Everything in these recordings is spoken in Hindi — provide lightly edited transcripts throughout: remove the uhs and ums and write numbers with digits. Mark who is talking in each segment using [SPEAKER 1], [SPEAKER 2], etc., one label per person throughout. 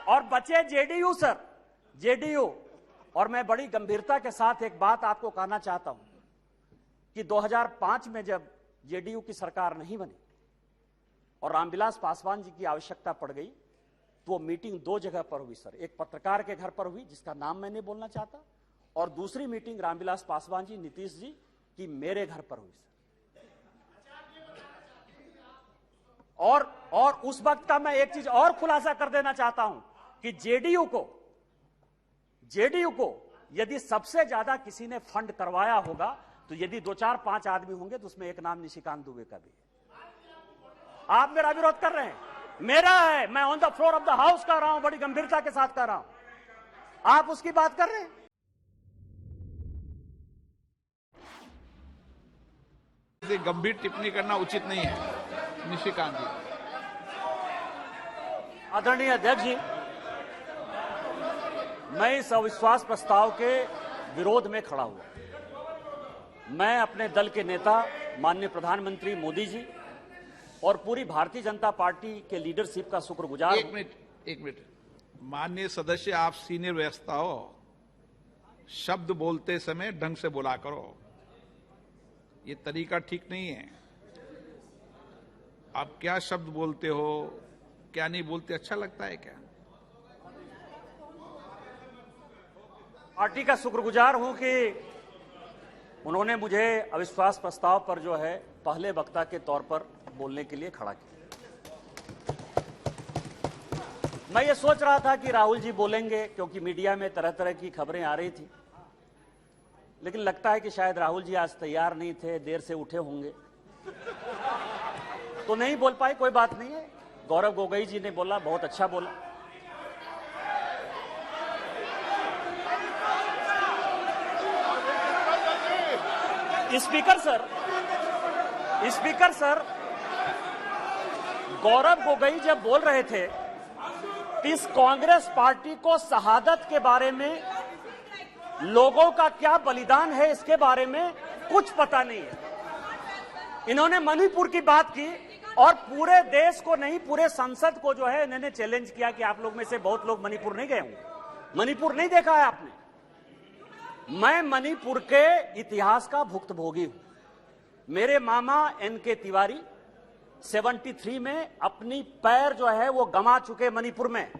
[SPEAKER 1] और बचे जेडीयू सर, जेडीयू। और मैं बड़ी गंभीरता के साथ एक बात आपको कहना चाहता हूं कि 2005 में जब जेडीयू की सरकार नहीं बनी और रामविलास पासवान जी की आवश्यकता पड़ गई, तो वो मीटिंग दो जगह पर हुई सर। एक पत्रकार के घर पर हुई जिसका नाम मैं नहीं बोलना चाहता, और दूसरी मीटिंग रामविलास पासवान जी, नीतीश जी की मेरे घर पर हुई सर। और उस वक्त का मैं एक चीज और खुलासा कर देना चाहता हूं कि जेडीयू को यदि सबसे ज्यादा किसी ने फंड करवाया होगा तो यदि 2, 4, 5 आदमी होंगे तो उसमें एक नाम निशिकांत दुबे का भी है। आप मेरा विरोध कर रहे हैं, मेरा है, मैं on the floor of the house कर रहा हूं, बड़ी गंभीरता के साथ कर रहा हूं, आप उसकी बात कर रहे हैं।
[SPEAKER 2] गंभीर टिप्पणी करना उचित नहीं है निशिकांत जी।
[SPEAKER 1] आदरणीय अध्यक्ष जी, मैं इस अविश्वास प्रस्ताव के विरोध में खड़ा हुआ। मैं अपने दल के नेता माननीय प्रधानमंत्री मोदी जी और पूरी भारतीय जनता पार्टी के लीडरशिप का शुक्रगुजार।
[SPEAKER 2] एक मिनट माननीय सदस्य, आप सीनियर व्यवस्था हो, शब्द बोलते समय ढंग से बोला करो, ये तरीका ठीक नहीं है। आप क्या शब्द बोलते हो, क्या नहीं बोलते, अच्छा लगता है क्या?
[SPEAKER 1] पार्टी का शुक्रगुजार हूं कि उन्होंने मुझे अविश्वास प्रस्ताव पर जो है पहले वक्ता के तौर पर बोलने के लिए खड़ा किया। मैं ये सोच रहा था कि राहुल जी बोलेंगे, क्योंकि मीडिया में तरह तरह की खबरें आ रही थी, लेकिन लगता है कि शायद राहुल जी आज तैयार नहीं थे, देर से उठे होंगे तो नहीं बोल पाए। कोई बात नहीं है, गौरव गोगोई जी ने बोला, बहुत अच्छा बोला। स्पीकर सर, गौरव गोगोई जब बोल रहे थे, इस कांग्रेस पार्टी को शहादत के बारे में, लोगों का क्या बलिदान है इसके बारे में कुछ पता नहीं है। इन्होंने मणिपुर की बात की और पूरे देश को नहीं, पूरे संसद को जो है इन्होंने चैलेंज किया कि आप लोग में से बहुत लोग मणिपुर नहीं गए होंगे, मणिपुर नहीं देखा है आपने। मैं मणिपुर के इतिहास का भुक्तभोगी हूं। मेरे मामा एनके तिवारी 73 में अपनी पैर जो है वो गंवा चुके मणिपुर में,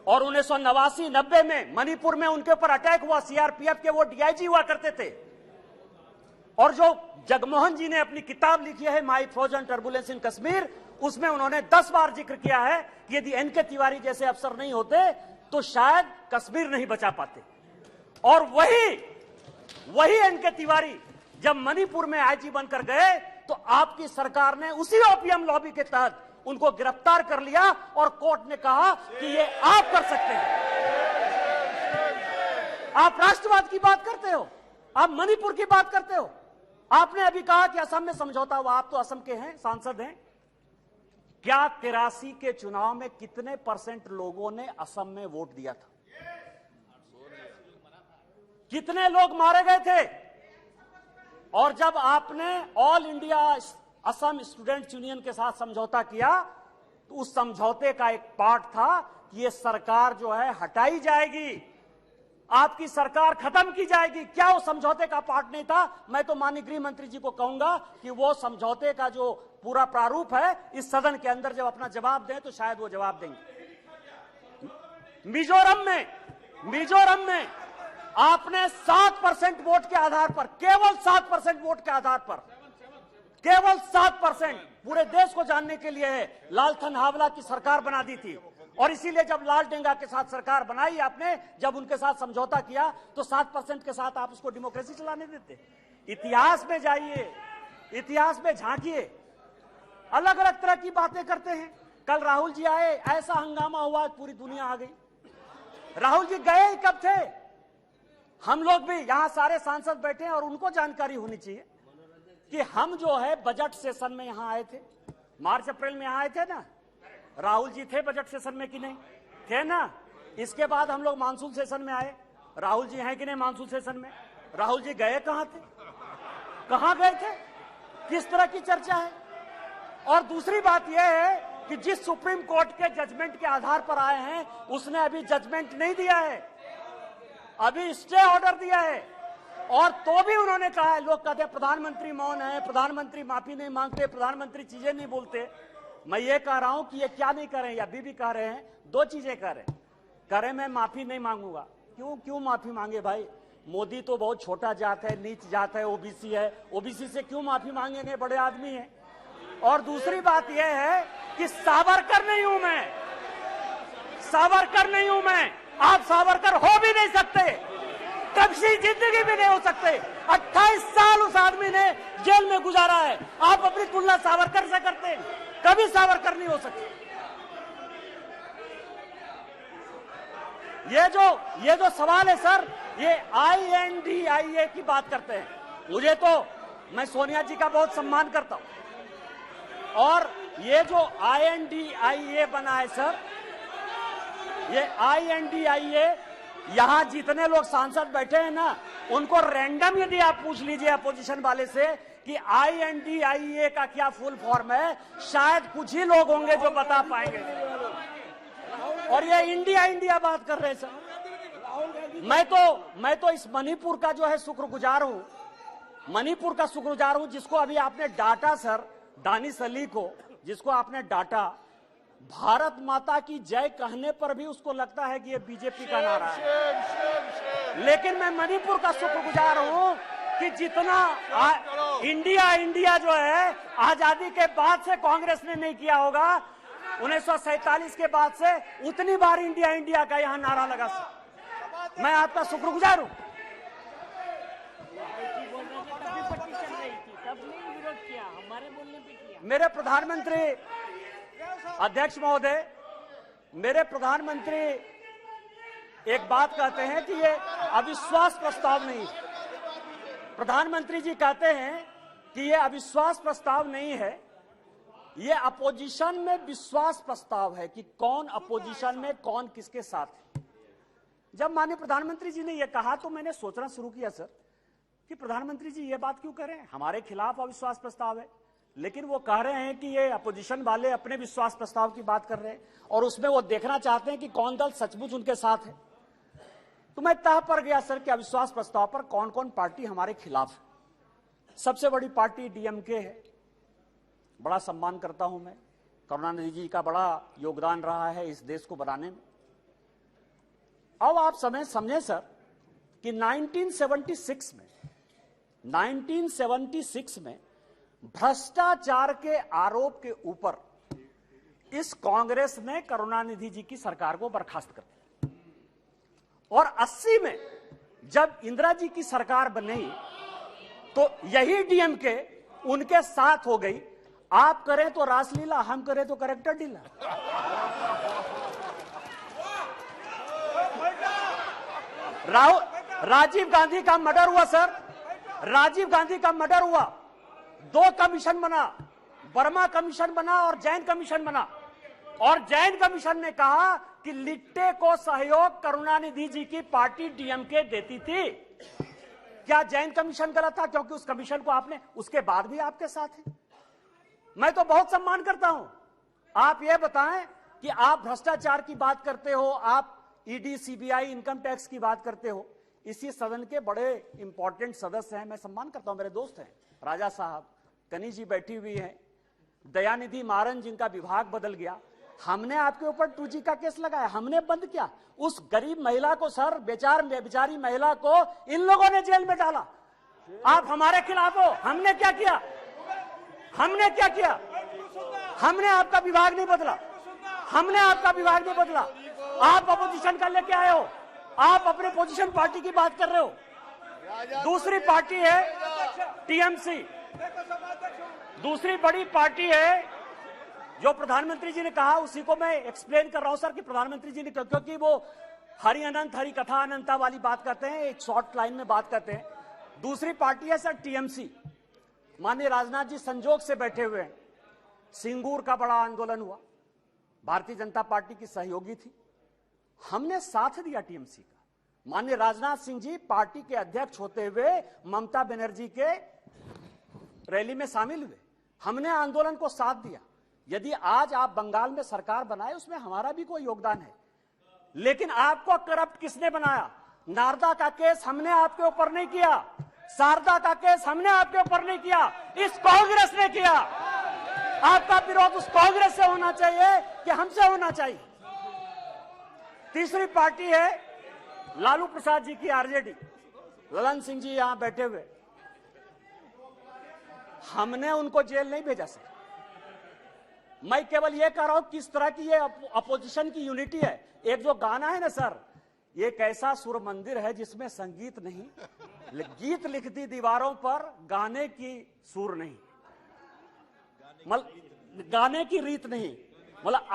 [SPEAKER 1] और 1989-90 में मणिपुर में उनके ऊपर अटैक हुआ, सीआरपीएफ के वो डीआईजी हुआ करते थे। और जो जगमोहन जी ने अपनी किताब लिखी है माई फ्रोजन टर्बुलेंस इन कश्मीर, उसमें उन्होंने 10 बार जिक्र किया है कि यदि एनके तिवारी जैसे अफसर नहीं होते तो शायद कश्मीर नहीं बचा पाते। और वही एनके तिवारी जब मणिपुर में आईजी बनकर गए तो आपकी सरकार ने उसी ओपीएम लॉबी के तहत उनको गिरफ्तार कर लिया और कोर्ट ने कहा कि ये आप कर सकते हैं। आप राष्ट्रवाद की बात करते हो, आप मणिपुर की बात करते हो। आपने अभी कहा कि असम में समझौता हुआ, आप तो असम के हैं, सांसद हैं। क्या 83 के चुनाव में कितने % लोगों ने असम में वोट दिया था? कितने लोग मारे गए थे? और जब आपने all India Assam students union के साथ समझौता किया तो उस समझौते का एक पार्ट था कि ये सरकार जो है हटाई जाएगी, आपकी सरकार खत्म की जाएगी। क्या वो समझौते का पार्ट नहीं था? मैं तो माननीय गृह मंत्री जी को कहूंगा कि वो समझौते का जो पूरा प्रारूप है इस सदन के अंदर जब अपना जवाब दें तो शायद वो जवाब देंगे। मिजोरम में आपने 7% वोट के आधार पर, केवल 7% वोट के आधार पर, केवल 7% पूरे देश को जानने के लिए है, लालथन हावला की सरकार बना दी थी। और इसीलिए जब लाल डेंगा के साथ सरकार बनाई आपने, जब उनके साथ समझौता किया तो 7% के साथ आप उसको डेमोक्रेसी चलाने देते। इतिहास में जाइए, इतिहास में झांकिए, अलग अलग तरह की बातें करते हैं। कल राहुल जी आए, ऐसा हंगामा हुआ, पूरी दुनिया आ गई। राहुल जी गए ही कब थे? हम लोग भी यहां सारे सांसद बैठे हैं और उनको जानकारी होनी चाहिए कि हम जो है बजट सेशन में यहां आए थे, मार्च अप्रैल में यहां आए थे ना। राहुल जी थे बजट सेशन में कि नहीं थे ना? इसके बाद हम लोग मानसून सेशन में आए, राहुल जी हैं कि नहीं मानसून सेशन में? राहुल जी गए कहां थे, कहां गए थे, किस तरह की चर्चा है? और दूसरी बात यह है कि जिस सुप्रीम कोर्ट के जजमेंट के आधार पर आए हैं उसने अभी जजमेंट नहीं दिया है, अभी स्टे ऑर्डर दिया है। और तो भी उन्होंने कहा है, लोग कहते हैं प्रधानमंत्री मौन है, प्रधानमंत्री माफी नहीं मांगते, प्रधानमंत्री चीजें नहीं बोलते। मैं ये कह रहा हूं कि ये क्या नहीं कर रहे हैं, अभी भी कह रहे हैं, दो चीजें कह रहे हैं, मैं माफी नहीं मांगूंगा। क्यों माफी मांगे भाई? मोदी तो बहुत छोटा जात है, नीच जात है, ओबीसी है, ओबीसी से क्यों माफी मांगेंगे, बड़े आदमी है। और दूसरी बात यह है कि सावरकर नहीं हूं मैं, सावरकर नहीं हूं मैं, आप सावरकर हो भी नहीं सकते, कभी जिंदगी में नहीं हो सकते। 28 साल उस आदमी ने जेल में गुजारा है, आप अपनी तुलना सावरकर से करते हैं, कभी सावरकर नहीं हो सकते। ये जो सवाल है सर, ये INDIA की बात करते हैं। मुझे तो, मैं सोनिया जी का बहुत सम्मान करता हूं, और ये जो INDIA बना है सर, ये INDIA, यहां जितने लोग सांसद बैठे हैं ना, उनको रैंडम यदि आप पूछ लीजिए अपोजिशन वाले से कि INDIA का क्या फुल फॉर्म है, शायद कुछ ही लोग होंगे जो बता पाएंगे। और ये इंडिया बात कर रहे हैं सर। मैं तो इस मणिपुर का जो है शुक्रगुजार हूं, मणिपुर का शुक्रगुजार हूं, जिसको अभी आपने डांटा सर, दानिश अली को, जिसको आपने डांटा, भारत माता की जय कहने पर भी उसको लगता है कि ये बीजेपी का नारा है। लेकिन मैं मणिपुर का शुक्रगुजार हूं कि जितना इंडिया जो है आजादी के बाद से कांग्रेस ने नहीं किया होगा, 1947 के बाद से उतनी बार इंडिया का यहां नारा लगा। मैं आपका शुक्रगुजार हूं। मेरे प्रधानमंत्री अध्यक्ष महोदय, मेरे प्रधानमंत्री एक बात कहते हैं कि ये अविश्वास प्रस्ताव नहीं है। प्रधानमंत्री जी कहते हैं कि ये अविश्वास प्रस्ताव नहीं है, ये अपोजिशन में विश्वास प्रस्ताव है कि कौन अपोजिशन में कौन किसके साथ है। जब माननीय प्रधानमंत्री जी ने यह कहा तो मैंने सोचना शुरू किया सर कि प्रधानमंत्री जी ये बात क्यों कह रहे हैं, हमारे खिलाफ अविश्वास प्रस्ताव है, लेकिन वो कह रहे हैं कि ये अपोजिशन वाले अपने विश्वास प्रस्ताव की बात कर रहे हैं और उसमें वो देखना चाहते हैं कि कौन दल सचमुच उनके साथ है। तो मैं तह पर गया सर कि अविश्वास प्रस्ताव पर कौन कौन पार्टी हमारे खिलाफ है। सबसे बड़ी पार्टी DMK है, बड़ा सम्मान करता हूं मैं, करुणानिधि जी का बड़ा योगदान रहा है इस देश को बनाने में। अब आप समझे सर कि 1976 में भ्रष्टाचार के आरोप के ऊपर इस कांग्रेस ने करुणानिधि जी की सरकार को बर्खास्त कर दिया, और 80 में जब इंदिरा जी की सरकार बनी तो यही DMK उनके साथ हो गई। आप करें तो रासलीला, हम करें तो करेक्टर ढीला। राजीव गांधी का मर्डर हुआ सर, राजीव गांधी का मर्डर हुआ, 2 कमीशन बना, वर्मा कमीशन बना और जैन कमीशन बना, और जैन कमीशन ने कहा कि लिट्टे को सहयोग करुणानिधि जी की पार्टी DMK देती थी। क्या जैन कमीशन गलत था? क्योंकि उस कमीशन को आपने, उसके बाद भी आपके साथ है। मैं तो बहुत सम्मान करता हूं। आप ये बताएं कि आप भ्रष्टाचार की बात करते हो, आप ED CBI इनकम टैक्स की बात करते हो, इसी सदन के बड़े इंपॉर्टेंट सदस्य हैं, मैं सम्मान करता हूं, मेरे दोस्त हैं, राजा साहब, कनी जी बैठी हुई हैं, दयानिधि मारन जिनका विभाग बदल गया। हमने आपके ऊपर 2G का केस लगाया, हमने बंद किया। उस गरीब महिला को सर, बेचारी महिला को इन लोगों ने जेल में डाला। आप हमारे खिलाफ हो, हमने क्या किया? हमने क्या किया? हमने आपका विभाग नहीं बदला, हमने आपका विभाग नहीं बदला। आप अपोजिशन का लेके आए हो, आप अपने पोजीशन पार्टी की बात कर रहे हो। दूसरी पार्टी है TMC, दूसरी बड़ी पार्टी है जो प्रधानमंत्री जी ने कहा, उसी को मैं एक्सप्लेन कर रहा हूं सर कि प्रधानमंत्री जी ने, क्योंकि वो हरि अनंत हरि कथा अनंता वाली बात करते हैं, एक शॉर्ट लाइन में बात करते हैं। दूसरी पार्टी है सर TMC। माननीय राजनाथ जी संजोग से बैठे हुए हैं। सिंगूर का बड़ा आंदोलन हुआ, भारतीय जनता पार्टी की सहयोगी थी, हमने साथ दिया TMC का। माननीय राजनाथ सिंह जी पार्टी के अध्यक्ष होते हुए ममता बनर्जी के रैली में शामिल हुए, हमने आंदोलन को साथ दिया। यदि आज आप बंगाल में सरकार बनाए, उसमें हमारा भी कोई योगदान है, लेकिन आपको करप्ट किसने बनाया? नारदा का केस हमने आपके ऊपर नहीं किया, शारदा का केस हमने आपके ऊपर नहीं किया, इस कांग्रेस ने किया। आपका विरोध उस कांग्रेस से होना चाहिए कि हमसे होना चाहिए? तीसरी पार्टी है लालू प्रसाद जी की आरजेडी, ललन सिंह जी यहां बैठे हुए। हमने उनको जेल नहीं भेजा सर, मैं केवल यह कह रहा हूं किस तरह की ये अपोजिशन की यूनिटी है। एक जो गाना है ना सर, ये कैसा सुर मंदिर है जिसमें संगीत नहीं, गीत लिख दी दीवारों पर, गाने की सुर नहीं, गाने की रीत नहीं। मतलब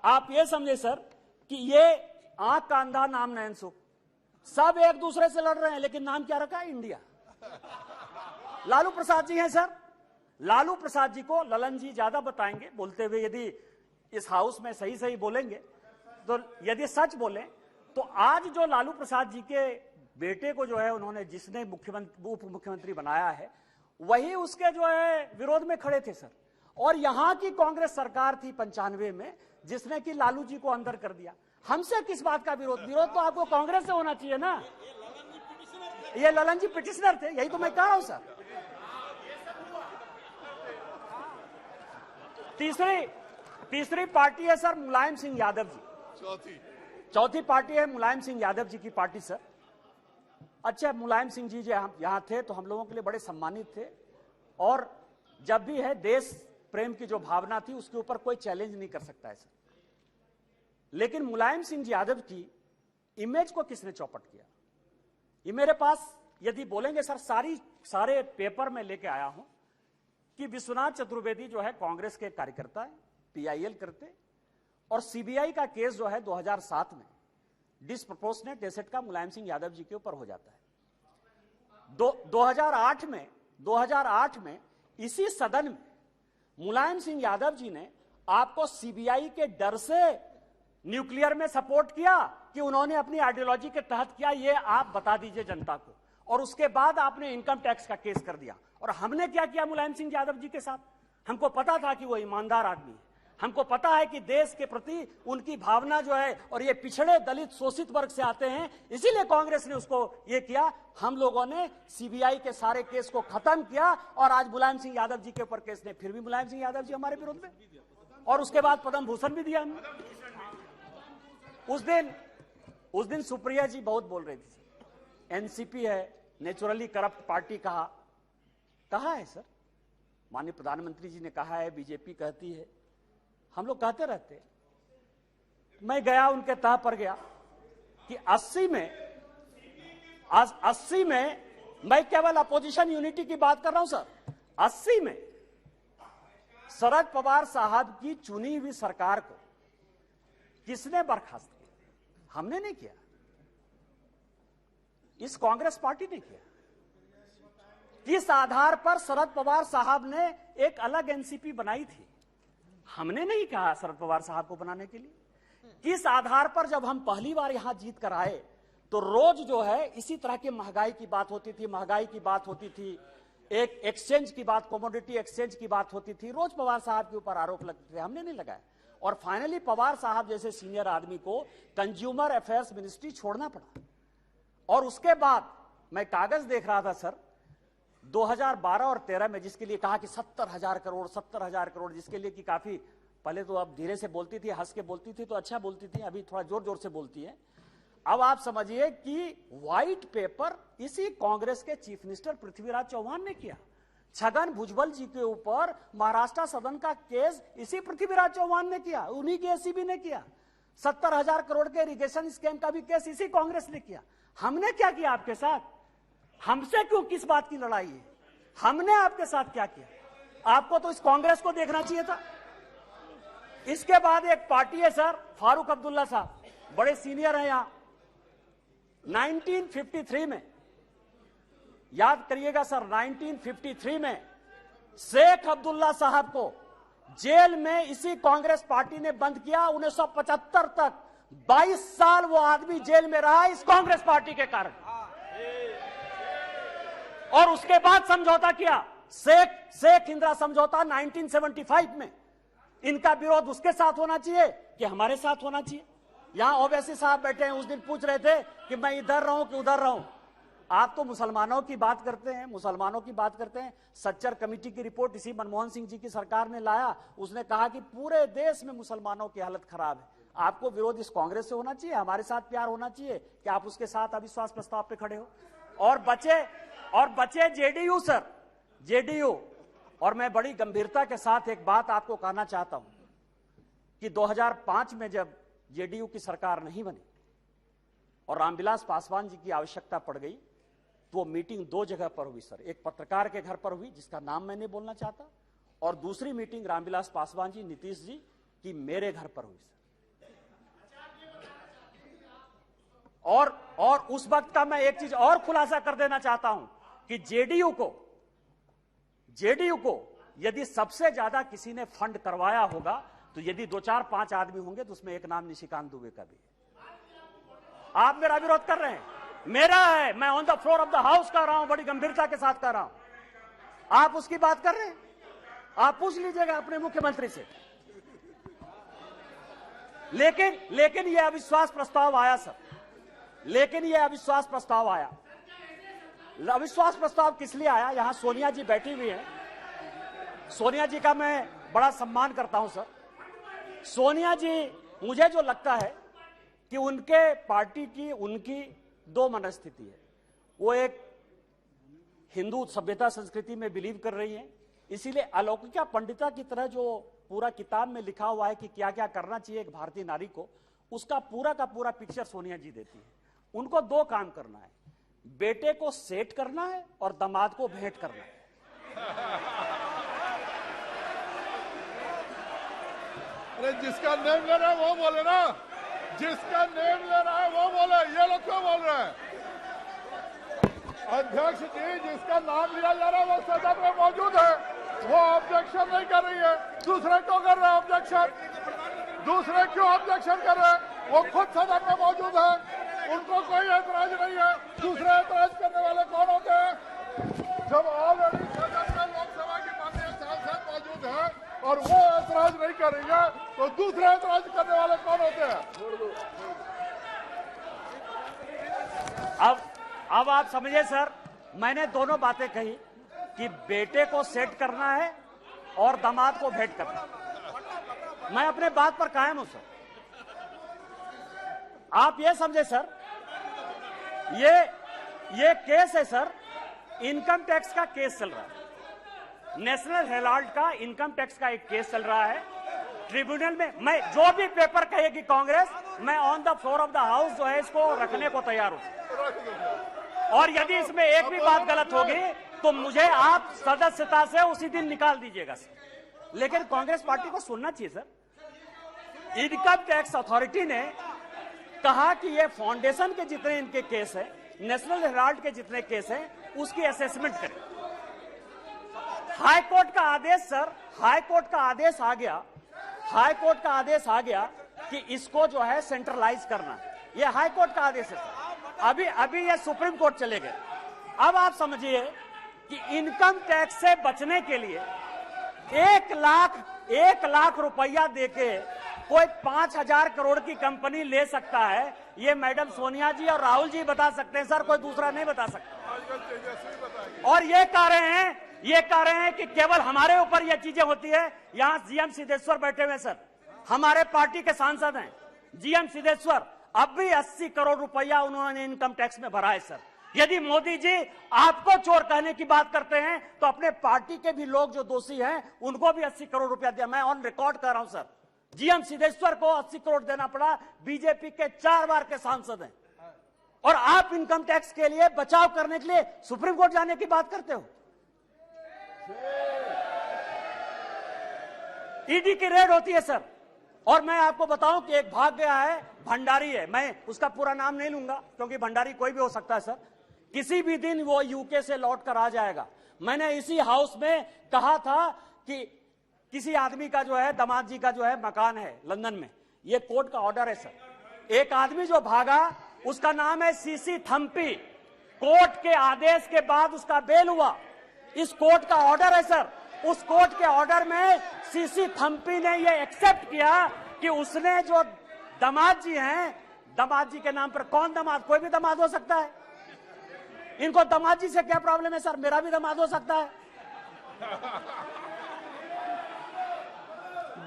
[SPEAKER 1] आप ये समझे सर कि ये आंख का अंधा नाम नैन सुख, सब एक दूसरे से लड़ रहे हैं, लेकिन नाम क्या रखा है? इंडिया। लालू प्रसाद जी हैं सर, लालू प्रसाद जी को ललन जी ज्यादा बताएंगे बोलते हुए। यदि इस हाउस में सही सही बोलेंगे तो, यदि सच बोलें तो आज जो लालू प्रसाद जी के बेटे को जो है उन्होंने, जिसने उप मुख्यमंत्री बनाया है, वही उसके जो है विरोध में खड़े थे सर। और यहां की कांग्रेस सरकार थी 95 में जिसने कि लालू जी को अंदर कर दिया। हमसे किस बात का विरोध? विरोध तो आपको कांग्रेस से होना चाहिए ना। ये ललन जी पिटिशनर थे, यही तो मैं कह रहा हूं सर। तीसरी पार्टी है सर मुलायम सिंह यादव जी। चौथी पार्टी है मुलायम सिंह यादव जी की पार्टी सर। अच्छा, मुलायम सिंह जी जो यहां थे तो हम लोगों के लिए बड़े सम्मानित थे, और जब भी है देश प्रेम की जो भावना थी उसके ऊपर कोई चैलेंज नहीं कर सकता है सर। लेकिन मुलायम सिंह यादव की इमेज को किसने चौपट किया? ये मेरे पास यदि बोलेंगे सर, सारे पेपर में लेके आया हूं कि विश्वनाथ चतुर्वेदी जो है कांग्रेस के कार्यकर्ता है, पीआईएल करते, और सीबीआई का केस जो है 2007 में डिसप्रोपोर्शनेट एसेट का मुलायम सिंह यादव जी के ऊपर हो जाता है। 2008 में इसी सदन में मुलायम सिंह यादव जी ने आपको सीबीआई के डर से न्यूक्लियर में सपोर्ट किया कि उन्होंने अपनी आइडियोलॉजी के तहत किया, ये आप बता दीजिए जनता को। और उसके बाद आपने इनकम टैक्स का केस कर दिया। और हमने क्या किया मुलायम सिंह यादव जी के साथ? हमको पता था कि वो ईमानदार आदमी है, हमको पता है कि देश के प्रति उनकी भावना जो है, और ये पिछड़े दलित शोषित वर्ग से आते हैं, इसीलिए कांग्रेस ने उसको ये किया। हम लोगों ने सीबीआई के सारे केस को खत्म किया, और आज मुलायम सिंह यादव जी के ऊपर केस ने, फिर भी मुलायम सिंह यादव जी हमारे विरोध में, और उसके बाद पद्म भूषण भी दिया हमने। उस दिन सुप्रिया जी बहुत बोल रही थी, एनसीपी है नेचुरली करप्ट पार्टी। कहा है सर? माननीय प्रधानमंत्री जी ने कहा है, बीजेपी कहती है, हम लोग कहते रहते। मैं गया उनके तह पर गया कि 80 में मैं केवल अपोजिशन यूनिटी की बात कर रहा हूं सर। 80 में शरद पवार साहब की चुनी हुई सरकार को किसने बर्खास्त किया? हमने नहीं किया, इस कांग्रेस पार्टी ने किया। किस आधार पर शरद पवार साहब ने एक अलग एनसीपी बनाई थी? हमने नहीं कहा शरद पवार साहब को बनाने के लिए। किस आधार पर जब हम पहली बार यहां जीत कर आए तो रोज जो है इसी तरह की महंगाई की बात होती थी, एक एक्सचेंज की बात, कमोडिटी एक्सचेंज की बात होती थी, रोज पवार साहब के ऊपर आरोप लगते थे, हमने नहीं लगाया। और फाइनली पवार साहब जैसे सीनियर आदमी को कंज्यूमर अफेयर्स मिनिस्ट्री छोड़ना पड़ा। और उसके बाद मैं कागज देख रहा था सर, 2012 और 13 में जिसके लिए कहा कि 70,000 करोड़, जिसके लिए कि काफी पहले तो अब धीरे से बोलती थी, हंस के बोलती थी तो अच्छा बोलती थी, अभी थोड़ा जोर जोर से बोलती है। अब आप समझिए कि व्हाइट पेपर इसी कांग्रेस के चीफ मिनिस्टर पृथ्वीराज चौहान ने किया। छगन भुजबल जी के ऊपर महाराष्ट्र सदन का केस इसी पृथ्वीराज चौहान ने किया, उन्हीं के एसीबी ने किया। 70,000 करोड़ के इरिगेशन स्कैम का भी केस इसी कांग्रेस ने किया। हमने क्या किया आपके साथ? हमसे क्यों, किस बात की लड़ाई है? हमने आपके साथ क्या किया? आपको तो इस कांग्रेस को देखना चाहिए था। इसके बाद एक पार्टी है सर, फारूक अब्दुल्ला साहब, बड़े सीनियर हैं यहां। 1953 में, याद करिएगा सर, 1953 में शेख अब्दुल्ला साहब को जेल में इसी कांग्रेस पार्टी ने बंद किया। 1975 तक 22 साल वो आदमी जेल में रहा इस कांग्रेस पार्टी के कारण। और उसके बाद समझौता किया, शेख इंदिरा समझौता 1975 में। इनका विरोध उसके साथ होना चाहिए कि हमारे साथ होना चाहिए? यहां ओवैसी साहब बैठे हैं, उस दिन पूछ रहे थे कि मैं इधर रहूं कि उधर रहूं। आप तो मुसलमानों की बात करते हैं, मुसलमानों की बात करते हैं। सच्चर कमेटी की रिपोर्ट इसी मनमोहन सिंह जी की सरकार ने लाया, उसने कहा कि पूरे देश में मुसलमानों की हालत खराब है। आपको विरोध इस कांग्रेस से होना चाहिए, हमारे साथ प्यार होना चाहिए कि आप उसके साथ अविश्वास प्रस्ताव पे खड़े हो। और बचे जेडीयू सर, जेडीयू। और मैं बड़ी गंभीरता के साथ एक बात आपको कहना चाहता हूं कि 2005 में जब जेडीयू की सरकार नहीं बनी और रामविलास पासवान जी की आवश्यकता पड़ गई, तो वो मीटिंग दो जगह पर हुई सर। एक पत्रकार के घर पर हुई जिसका नाम मैं नहीं बोलना चाहता, और दूसरी मीटिंग रामविलास पासवान जी, नीतीश जी की मेरे घर पर हुई सर। और उस वक्त का मैं एक चीज और खुलासा कर देना चाहता हूं कि जेडीयू को यदि सबसे ज्यादा किसी ने फंड करवाया होगा तो यदि 2, 4, 5 आदमी होंगे तो उसमें एक नाम निशिकांत दुबे का भी है। आप मेरा विरोध कर रहे हैं, मेरा है, मैं on the floor of the house कर रहा हूं, बड़ी गंभीरता के साथ कर रहा हूं। आप उसकी बात कर रहे हैं, आप पूछ लीजिएगा अपने मुख्यमंत्री से। लेकिन यह अविश्वास प्रस्ताव आया सर, लेकिन यह अविश्वास प्रस्ताव आया। अविश्वास प्रस्ताव किस लिए आया? यहां सोनिया जी बैठी हुई है, सोनिया जी का मैं बड़ा सम्मान करता हूं सर। सोनिया जी, मुझे जो लगता है कि उनके पार्टी की उनकी दो मनस्थिति है। वो एक हिंदू सभ्यता संस्कृति में बिलीव कर रही है, इसीलिए अलौकिका पंडिता की तरह जो पूरा किताब में लिखा हुआ है कि क्या क्या करना चाहिए एक भारतीय नारी को, उसका पूरा का पूरा पिक्चर सोनिया जी देती है। उनको दो काम करना है, बेटे को सेट करना है और दामाद को भेंट करना है।
[SPEAKER 3] अरे जिसका नेम ले रहा है वो बोले ना, जिसका नेम ले रहा है वो बोले, ये लोग क्यों बोल रहे हैं? अध्यक्ष जी, जिसका नाम लिया जा रहा है वो सदन में मौजूद है, वो ऑब्जेक्शन नहीं कर रही है। दूसरे क्यों कर रहे हैं ऑब्जेक्शन? दूसरे क्यों ऑब्जेक्शन कर रहे हैं? वो खुद सदन में मौजूद है, उनको कोई ऐतराज नहीं है। दूसरे ऐतराज करने वाले कौन होते हैं? जब ऑलरेडी सदन में लोकसभा की माननीय सांसद मौजूद है और वो ऐतराज नहीं कर रही है, तो दूसरे ऐतराज करने वाले कौन होते हैं?
[SPEAKER 1] अब आप समझे सर, मैंने दोनों बातें कही कि बेटे को सेट करना है और दामाद को भेंट करना। मैं अपने बात पर कायम हूं सर। आप ये समझे सर, ये केस है सर, इनकम टैक्स का केस चल रहा है। नेशनल हेराल्ड का इनकम टैक्स का एक केस चल रहा है ट्रिब्यूनल में। मैं जो भी पेपर कहेगी कांग्रेस, मैं on the floor of the house जो है इसको रखने को तैयार हूं। और यदि इसमें एक भी बात गलत होगी तो मुझे आप सदस्यता से उसी दिन निकाल दीजिएगा सर। लेकिन कांग्रेस पार्टी को सुनना चाहिए सर। इनकम टैक्स अथॉरिटी ने कहा कि ये फाउंडेशन के जितने इनके केस है, नेशनल हेराल्ड के जितने केस है, उसकी असेसमेंट करें। हाई कोर्ट का आदेश सर, हाई कोर्ट का आदेश आ गया, हाई कोर्ट का आदेश आ गया कि इसको जो है सेंट्रलाइज करना। ये हाई कोर्ट का आदेश है सर। अभी ये सुप्रीम कोर्ट चले गए। अब आप समझिए कि इनकम टैक्स से बचने के लिए 1 लाख रुपया देके कोई 5,000 करोड़ की कंपनी ले सकता है। ये मैडम सोनिया जी और राहुल जी बता सकते हैं सर, कोई दूसरा नहीं बता सकता। और ये कह रहे हैं कि केवल हमारे ऊपर ये चीजें होती है। यहां जीएम सिद्धेश्वर बैठे हुए सर, हमारे पार्टी के सांसद हैं जीएम सिद्धेश्वर। अब भी 80 करोड़ रुपया उन्होंने इनकम टैक्स में भरा है सर। यदि मोदी जी आपको चोर कहने की बात करते हैं तो अपने पार्टी के भी लोग जो दोषी हैं उनको भी 80 करोड़ रुपया दिया। मैं ऑन रिकॉर्ड कर रहा हूं सर, जीएम सिद्धेश्वर को 80 करोड़ देना पड़ा। बीजेपी के 4 बार के सांसद हैं और आप इनकम टैक्स के लिए बचाव करने के लिए सुप्रीम कोर्ट जाने की बात करते हो। ईडी की रेड होती है सर। और मैं आपको बताऊं कि एक भाग गया है, भंडारी है, मैं उसका पूरा नाम नहीं लूंगा क्योंकि भंडारी कोई भी हो सकता है सर। किसी भी दिन वो यूके से लौट कर आ जाएगा। मैंने इसी हाउस में कहा था कि किसी आदमी का जो है, दामाद जी का जो है मकान है लंदन में, ये कोर्ट का ऑर्डर है सर। एक आदमी जो भागा उसका नाम है सीसी थम्पी। कोर्ट के आदेश के बाद उसका बेल हुआ। इस कोर्ट का ऑर्डर है सर। उस कोर्ट के ऑर्डर में सीसी थम्पी ने ये एक्सेप्ट किया कि उसने जो दामाद जी हैं, दामाद जी के नाम पर कौन दामाद, कोई भी दामाद हो सकता है। इनको दामाद जी से क्या प्रॉब्लम है सर, मेरा भी दामाद हो सकता है।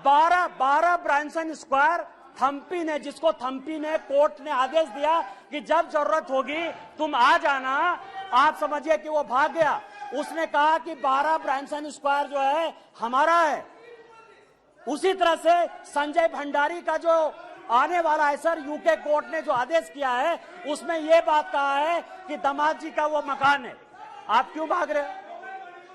[SPEAKER 1] 12 ब्रांसन स्क्वायर थम्पी ने, जिसको थम्पी ने, कोर्ट ने आदेश दिया कि जब जरूरत होगी तुम आ जाना, आप समझिए कि वो भाग गया। उसने कहा कि 12 ब्रांसन स्क्वायर जो है हमारा है। उसी तरह से संजय भंडारी का जो आने वाला है सर, यूके कोर्ट ने जो आदेश किया है उसमें यह बात कहा है कि दामाद जी का वो मकान है। आप क्यों भाग रहे हो?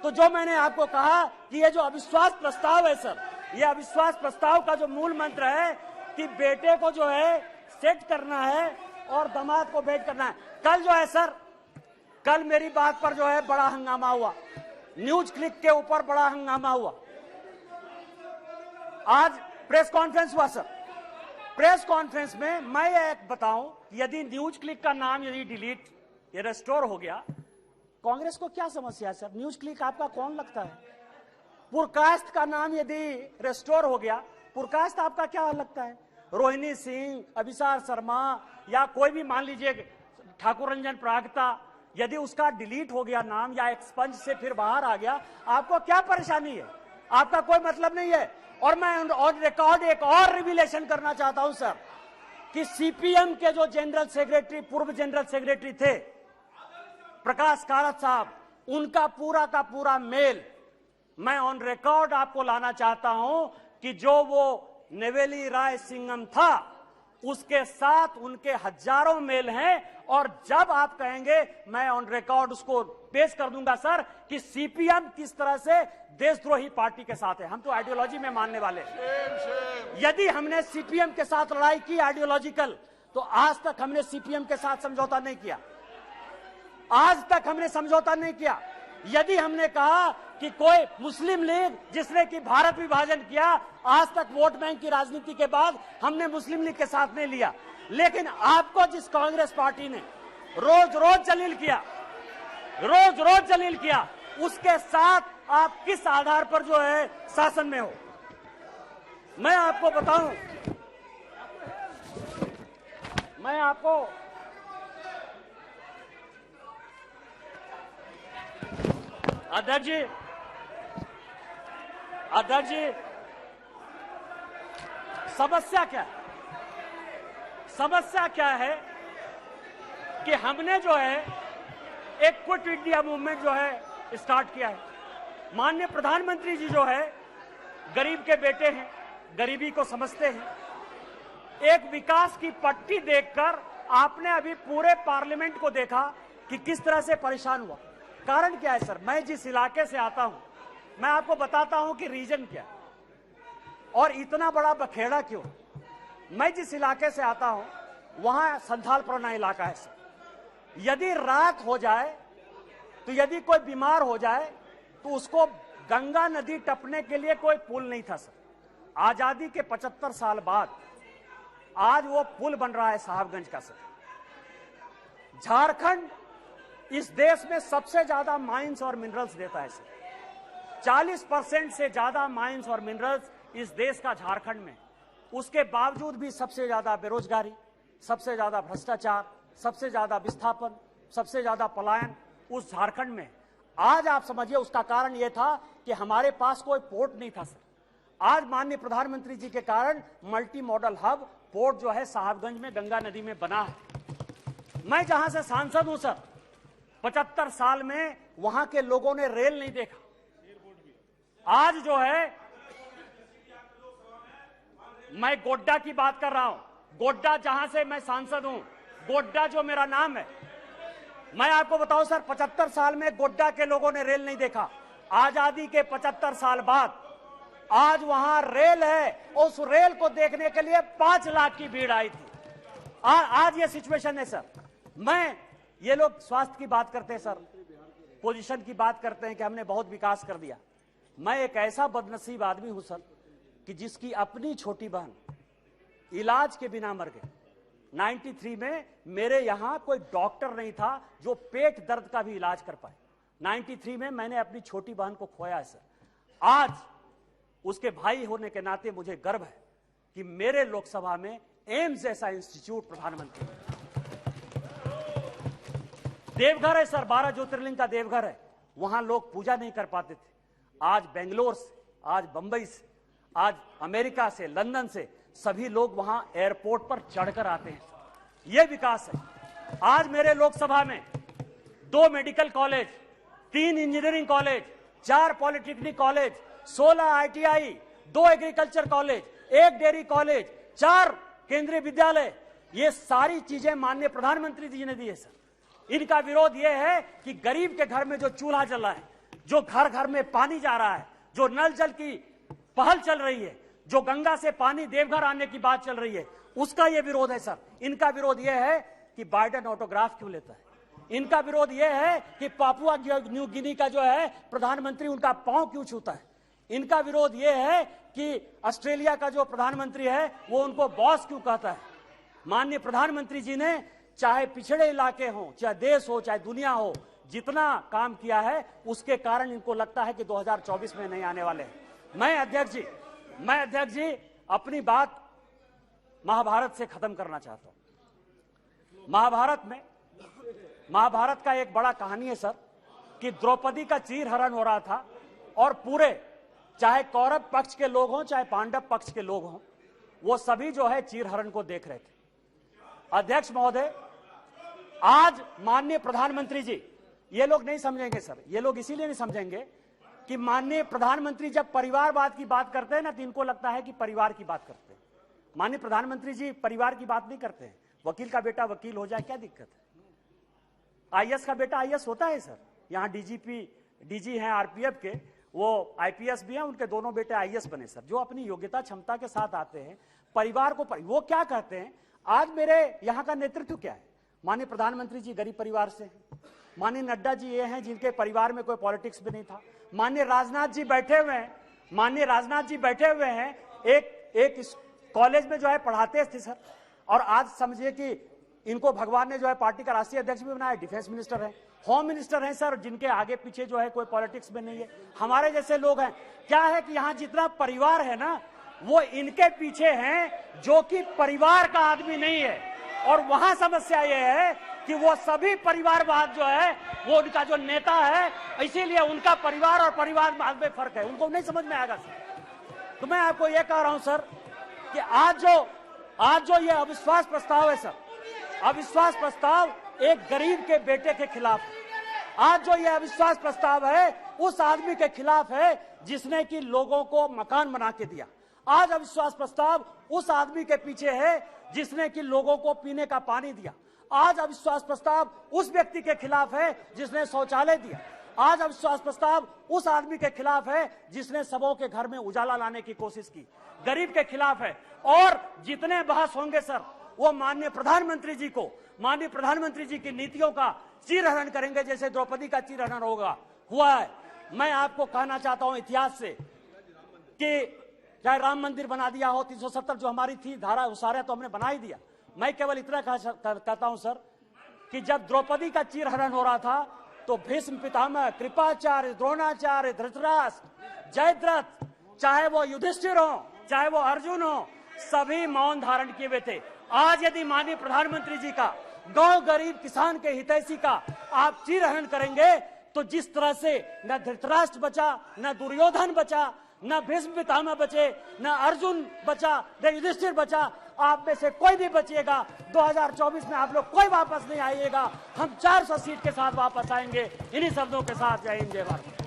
[SPEAKER 1] तो जो मैंने आपको कहा कि ये जो अविश्वास प्रस्ताव है सर, ये अविश्वास प्रस्ताव का जो मूल मंत्र है कि बेटे को जो है सेट करना है और दामाद को भेंट करना है। कल जो है सर, कल मेरी बात पर जो है बड़ा हंगामा हुआ, न्यूज क्लिक के ऊपर बड़ा हंगामा हुआ। आज प्रेस कॉन्फ्रेंस हुआ सर, प्रेस कॉन्फ्रेंस में मैं एक बताऊं, यदि न्यूज क्लिक का नाम यदि डिलीट या रेस्टोर हो गया, कांग्रेस को क्या समस्या है सर? न्यूज क्लिक आपका कौन लगता है? पुरकास्ट का नाम यदि रेस्टोर हो गया, पुरकास्ट आपका क्या लगता है? रोहिणी सिंह, अभिसार शर्मा या कोई भी मान लीजिए ठाकुर रंजन प्रागता, यदि उसका डिलीट हो गया नाम या एक्सपंज से फिर बाहर आ गया, आपको क्या परेशानी है? आपका कोई मतलब नहीं है। और मैं ऑन रिकॉर्ड एक और रिविलेशन करना चाहता हूं सर कि सीपीएम के जो जनरल सेक्रेटरी, पूर्व जनरल सेक्रेटरी थे प्रकाश कारात साहब, उनका पूरा का पूरा मेल मैं ऑन रिकॉर्ड आपको लाना चाहता हूं कि जो वो नेवेली राय सिंघम था उसके साथ उनके हजारों मेल हैं। और जब आप कहेंगे मैं ऑन रिकॉर्ड उसको पेश कर दूंगा सर कि सीपीएम किस तरह से देशद्रोही पार्टी के साथ है। हम तो आइडियोलॉजी में मानने वाले हैं। यदि हमने सीपीएम के साथ लड़ाई की आइडियोलॉजिकल, तो आज तक हमने सीपीएम के साथ समझौता नहीं किया, आज तक हमने समझौता नहीं किया। यदि हमने कहा कि कोई मुस्लिम लीग जिसने कि भारत विभाजन किया, आज तक वोट बैंक की राजनीति के बाद हमने मुस्लिम लीग के साथ नहीं लिया। लेकिन आपको जिस कांग्रेस पार्टी ने रोज रोज जलील किया, उसके साथ आप किस आधार पर जो है शासन में हो? मैं आपको बताऊं, मैं आपको अध्यक्ष जी, समस्या क्या है कि हमने जो है एक क्विट इंडिया मूवमेंट जो है स्टार्ट किया है। माननीय प्रधानमंत्री जी जो है गरीब के बेटे हैं, गरीबी को समझते हैं। एक विकास की पट्टी देखकर आपने अभी पूरे पार्लियामेंट को देखा कि किस तरह से परेशान हुआ। कारण क्या है सर? मैं जिस इलाके से आता हूं, मैं आपको बताता हूं कि रीजन क्या है और इतना बड़ा बखेड़ा क्यों। मैं जिस इलाके से आता हूं वहां संथालपुरना इलाका है सर। यदि रात हो जाए तो यदि कोई बीमार हो जाए तो उसको गंगा नदी टपने के लिए कोई पुल नहीं था सर। आजादी के 75 साल बाद आज वो पुल बन रहा है साहबगंज का सर। झारखंड इस देश में सबसे ज्यादा माइंस और मिनरल्स देता है सर। 40% से ज्यादा माइंस और मिनरल्स इस देश का झारखंड में। उसके बावजूद भी सबसे ज्यादा बेरोजगारी, सबसे ज्यादा भ्रष्टाचार, सबसे ज्यादा विस्थापन, सबसे ज्यादा पलायन उस झारखंड में। आज आप समझिए उसका कारण यह था कि हमारे पास कोई पोर्ट नहीं था सर। आज माननीय प्रधानमंत्री जी के कारण मल्टी मॉडल हब पोर्ट जो है साहबगंज में गंगा नदी में बना है। मैं जहां से सांसद हूं सर, 75 साल में वहां के लोगों ने रेल नहीं देखा। आज जो है मैं गोड्डा की बात कर रहा हूं, गोड्डा जहां से मैं सांसद हूं, गोड्डा जो मेरा नाम है, मैं आपको बताऊं सर 75 साल में गोड्डा के लोगों ने रेल नहीं देखा। आजादी के 75 साल बाद आज वहां रेल है, उस रेल को देखने के लिए 5 लाख की भीड़ आई थी। आज ये सिचुएशन है सर। ये लोग स्वास्थ्य की बात करते हैं सर, पोजीशन की बात करते हैं कि हमने बहुत विकास कर दिया। मैं एक ऐसा बदनसीब आदमी हूं सर कि जिसकी अपनी छोटी बहन इलाज के बिना मर गई। 93 में मेरे यहां कोई डॉक्टर नहीं था जो पेट दर्द का भी इलाज कर पाए। 93 में मैंने अपनी छोटी बहन को खोया है सर। आज उसके भाई होने के नाते मुझे गर्व है कि मेरे लोकसभा में एम्स जैसा इंस्टीट्यूट प्रधानमंत्री, देवघर है सर, 12 ज्योतिर्लिंग का देवघर है, वहां लोग पूजा नहीं कर पाते थे। आज बेंगलोर से, आज बंबई से, आज अमेरिका से, लंदन से सभी लोग वहां एयरपोर्ट पर चढ़कर आते हैं। यह विकास है। आज मेरे लोकसभा में 2 medical college, 3 engineering college, 4 polytechnic college, 16 ITI, 2 agriculture college, 1 dairy college, 4 केंद्रीय विद्यालय, ये सारी चीजें माननीय प्रधानमंत्री जी ने दी है सर। इनका विरोध यह है कि गरीब के घर में जो चूल्हा जल रहा है, जो घर घर में पानी जा रहा है, जो नल जल की पहल चल रही है, जो गंगा से पानी देवघर आने की बात चल रही है, उसका यह विरोध है सर। इनका विरोध यह है कि बाइडेन ऑटोग्राफ क्यों लेता है। इनका विरोध यह है कि पापुआ न्यू गिनी का जो है प्रधानमंत्री उनका पांव क्यों छूता है। इनका विरोध यह है कि ऑस्ट्रेलिया का जो प्रधानमंत्री है वो उनको बॉस क्यों कहता है। माननीय प्रधानमंत्री जी ने चाहे पिछड़े इलाके हो, चाहे देश हो, चाहे दुनिया हो, जितना काम किया है उसके कारण इनको लगता है कि 2024 में नहीं आने वाले हैं। मैं अध्यक्ष जी अपनी बात महाभारत से खत्म करना चाहता हूं। महाभारत का एक बड़ा कहानी है सर कि द्रौपदी का चीरहरण हो रहा था और पूरे, चाहे कौरव पक्ष के लोग हों चाहे पांडव पक्ष के लोग हों, वो सभी जो है चीरहरण को देख रहे थे। अध्यक्ष महोदय, आज माननीय प्रधानमंत्री जी, ये लोग नहीं समझेंगे सर, ये लोग इसीलिए नहीं समझेंगे कि माननीय प्रधानमंत्री जब परिवारवाद की बात करते हैं ना तो इनको लगता है कि परिवार की बात करते हैं। माननीय प्रधानमंत्री जी परिवार की बात नहीं करते हैं। वकील का बेटा वकील हो जाए क्या दिक्कत है। IAS का बेटा IAS होता है सर। यहाँ DG हैं RPF के, वो IPS भी हैं, उनके दोनों बेटे IAS बने सर, जो अपनी योग्यता क्षमता के साथ आते हैं। परिवार को वो क्या कहते हैं, आज मेरे यहाँ का नेतृत्व क्या है। माननीय प्रधानमंत्री जी गरीब परिवार से हैं। माननीय नड्डा जी ये हैं जिनके परिवार में कोई पॉलिटिक्स भी नहीं था। माननीय राजनाथ जी बैठे हुए हैं, एक कॉलेज में जो है पढ़ाते थे सर, और आज समझिए कि इनको भगवान ने जो है पार्टी का राष्ट्रीय अध्यक्ष भी बनाया। डिफेंस मिनिस्टर है, होम मिनिस्टर हैं सर, जिनके आगे पीछे जो है कोई पॉलिटिक्स में नहीं है। हमारे जैसे लोग हैं। क्या है कि यहाँ जितना परिवार है ना वो इनके पीछे हैं जो कि परिवार का आदमी नहीं है। और वहां समस्या ये है कि वो सभी परिवारवाद जो है वो उनका जो नेता है, इसीलिए उनका परिवार और परिवारवाद में फर्क है, उनको नहीं समझ में आएगा सर। तो मैं आपको ये कह रहा हूं सर कि आज जो ये अविश्वास प्रस्ताव है सर, अविश्वास प्रस्ताव एक गरीब के बेटे के खिलाफ है। आज जो ये अविश्वास प्रस्ताव है उस आदमी के खिलाफ है जिसने कि लोगों को मकान बना के दिया। आज अविश्वास प्रस्ताव उस आदमी के पीछे है जिसने कि लोगों को पीने का पानी दिया। आज अविश्वास प्रस्ताव उस व्यक्ति के खिलाफ है जिसने शौचालय दिया। आज अविश्वास प्रस्ताव उस आदमी के खिलाफ है जिसने सबों के घर में उजाला लाने की कोशिश की। गरीब के खिलाफ है। और जितने बहस होंगे सर वो माननीय प्रधानमंत्री जी की नीतियों का चीरहरण करेंगे, जैसे द्रौपदी का चीरहरण हुआ है। मैं आपको कहना चाहता हूं इतिहास से कि चाहे राम मंदिर बना दिया हो, 370 जो हमारी थी धारा, वो सारे तो हमने बना ही दिया। मैं केवल इतना कहता हूं सर कि जब द्रौपदी का चीरहरण हो रहा था तो भीष्म पितामह, कृपाचार्य, द्रोणाचार्य, धृतराष्ट्र, जयद्रथ, चाहे वो युधिष्ठिर हो चाहे वो अर्जुन हो, सभी मौन धारण किए हुए थे। आज यदि माननीय प्रधानमंत्री जी का गांव गरीब किसान के हितैषी का आप चीरहरण करेंगे तो जिस तरह से न धृतराष्ट्र बचा, न दुर्योधन बचा, न भीष्म पितामह बचे, न अर्जुन बचा, न युधिष्ठिर बचा, आप में से कोई भी बचिएगा 2024 में आप लोग कोई वापस नहीं आइएगा। हम 400 सीट के साथ वापस आएंगे। इन्हीं शब्दों के साथ जय हिंद जय भारत।